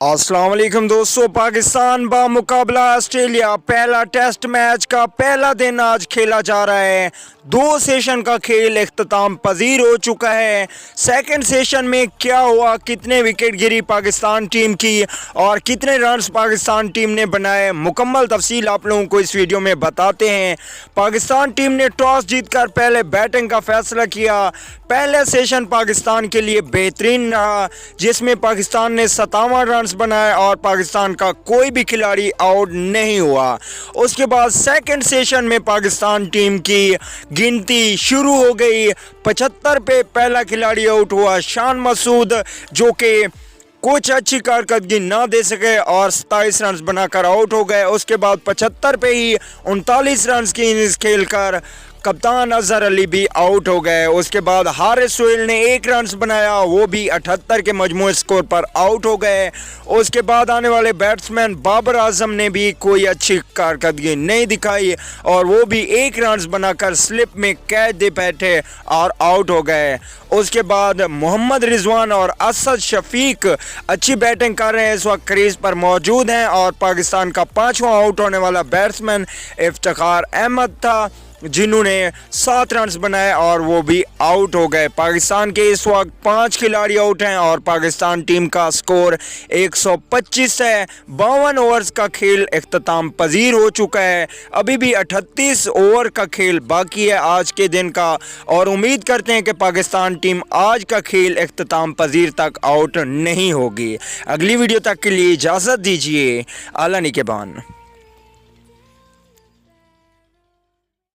अस्सलाम वालेकुम दोस्तों, पाकिस्तान बा मुकाबला ऑस्ट्रेलिया पहला टेस्ट मैच का पहला दिन आज खेला जा रहा है। 2 सेशन का खेल इख्तिताम पजीर हो चुका है। सेकंड सेशन में क्या हुआ, कितने विकेट गिरी पाकिस्तान टीम की और कितने रन्स पाकिस्तान टीम ने बनाए, मुकम्मल तफसील आप लोगों को इस वीडियो में बताते हैं। पाकिस्तान टीम ने टॉस जीतकर पहले बैटिंग का फैसला किया। पहले सेशन पाकिस्तान के लिए बेहतरीन रहा, जिसमें पाकिस्तान ने 57 रन बनाए और पाकिस्तान का कोई भी खिलाड़ी आउट नहीं हुआ। उसके बाद सेकंड सेशन में पाकिस्तान टीम की गिनती शुरू हो गई। 75 पे पहला खिलाड़ी आउट हुआ, शान मसूद, जो कि कुछ अच्छी कारकर्दगी ना दे सके और 27 रन बनाकर आउट हो गए। उसके बाद 75 पे ही 39 रन की इनिंग्स खेलकर कप्तान अजहर अली भी आउट हो गए। उसके बाद हारिस सोहेल ने 1 रन बनाया, वो भी 78 के मजमूई स्कोर पर आउट हो गए। उसके बाद आने वाले बैट्समैन बाबर आजम ने भी कोई अच्छी कारकर्दगी नहीं दिखाई और वो भी 1 रन बनाकर स्लिप में कैच दे बैठे और आउट हो गए। उसके बाद मोहम्मद रिजवान और असद शफीक अच्छी बैटिंग कर रहे हैं, इस वक्त क्रीज पर मौजूद हैं और पाकिस्तान का 5वां आउट होने वाला बैट्समैन इफ्तिखार अहमद था, जिन्होंने 7 रन बनाए और वो भी आउट हो गए। पाकिस्तान के इस वक्त 5 खिलाड़ी आउट हैं और पाकिस्तान टीम का स्कोर 125 है। 52 ओवर्स का खेल इख्तिताम पजीर हो चुका है। अभी भी 38 ओवर का खेल बाकी है आज के दिन का और उम्मीद करते हैं कि पाकिस्तान टीम आज का खेल इख्तिताम पजीर तक आउट नहीं होगी। अगली वीडियो तक के लिए इजाज़त दीजिए। आला निगहबान।